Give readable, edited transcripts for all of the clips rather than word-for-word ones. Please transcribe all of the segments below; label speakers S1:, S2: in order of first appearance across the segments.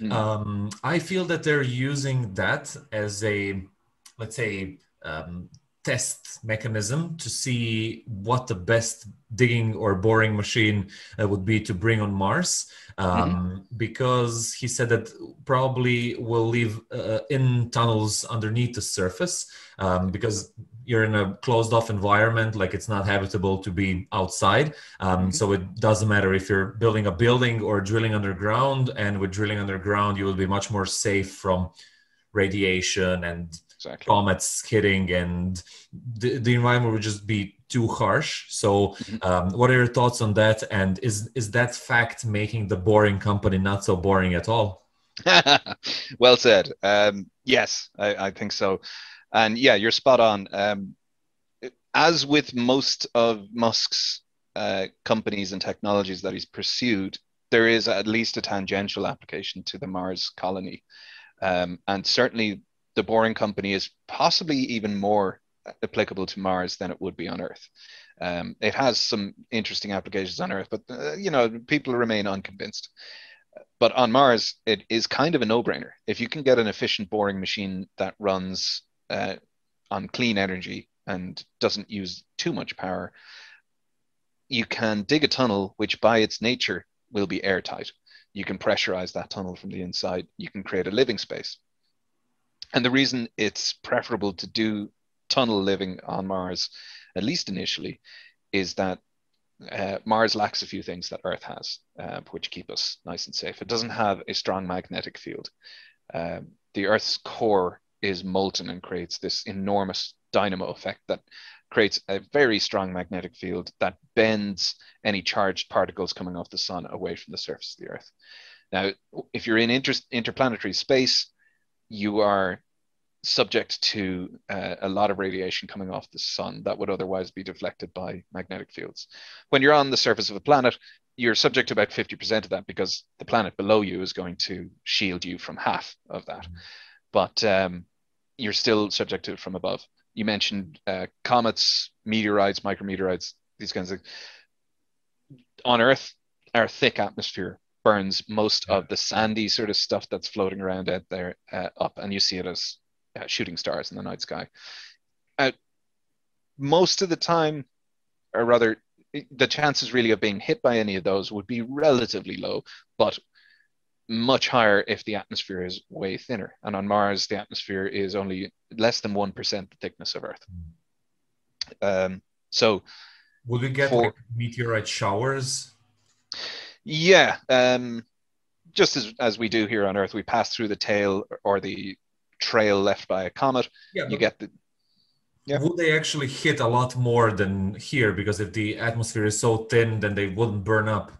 S1: Mm.
S2: I feel that they're using that as a, let's say, test mechanism to see what the best digging or boring machine would be to bring on Mars. Because he said that probably will leave in tunnels underneath the surface, because you're in a closed off environment, like it's not habitable to be outside. So it doesn't matter if you're building a building or drilling underground, and with drilling underground, you will be much more safe from radiation and
S1: Exactly.
S2: comets hitting, and the environment would just be too harsh. So what are your thoughts on that? And is that fact making the Boring Company not so boring at all?
S1: Well said. Yes, I think so. And yeah, you're spot on. As with most of Musk's companies and technologies that he's pursued, there is at least a tangential application to the Mars colony. And certainly the Boring Company is possibly even more applicable to Mars than it would be on Earth. It has some interesting applications on Earth, but people remain unconvinced. But on Mars, it is kind of a no-brainer. If you can get an efficient boring machine that runs on clean energy and doesn't use too much power, you can dig a tunnel which by its nature will be airtight. You can pressurize that tunnel from the inside. You can create a living space. And the reason it's preferable to do tunnel living on Mars, at least initially, is that Mars lacks a few things that Earth has, which keep us nice and safe. It doesn't have a strong magnetic field. The Earth's core is molten and creates this enormous dynamo effect that creates a very strong magnetic field that bends any charged particles coming off the sun away from the surface of the Earth. Now, if you're in interplanetary space, you are subject to a lot of radiation coming off the sun that would otherwise be deflected by magnetic fields. When you're on the surface of a planet, you're subject to about 50% of that because the planet below you is going to shield you from half of that. But you're still subject to it from above. You mentioned comets, meteorites, micrometeorites, these kinds of things. On Earth, our thick atmosphere burns most of the sandy sort of stuff that's floating around out there up, and you see it as shooting stars in the night sky. Most of the time, or rather, the chances really of being hit by any of those would be relatively low, but much higher if the atmosphere is way thinner. And on Mars, the atmosphere is only less than 1% the thickness of Earth. So
S2: would we get like meteorite showers?
S1: Yeah, just as we do here on Earth, we pass through the tail or the trail left by a comet.
S2: Yeah,
S1: you get the.
S2: Yeah. Would they actually hit a lot more than here? Because if the atmosphere is so thin, then they wouldn't burn up.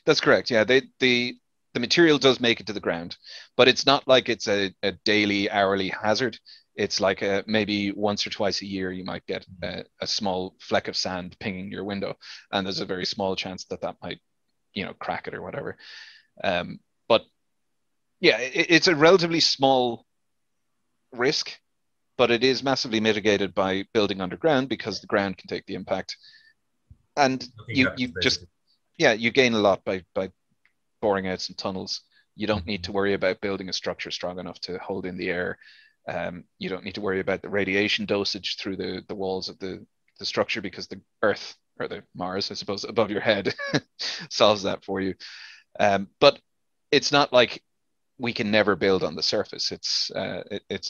S1: That's correct. Yeah, the material does make it to the ground, but it's not like it's a daily, hourly hazard. It's like maybe once or twice a year you might get a small fleck of sand pinging your window, and there's a very small chance that might, crack it or whatever. But yeah, it's a relatively small risk, but it is massively mitigated by building underground because the ground can take the impact, and you just you gain a lot by boring out some tunnels. You don't need to worry about building a structure strong enough to hold in the air. You don't need to worry about the radiation dosage through the walls of the structure because the Earth, or the Mars, I suppose, above your head solves that for you. But it's not like we can never build on the surface. It's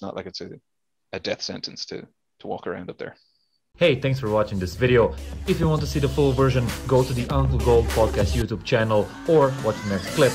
S1: not like it's a death sentence to walk around up there.
S2: Hey, thanks for watching this video. If you want to see the full version, go to the Uncle Gold Podcast YouTube channel or watch the next clip.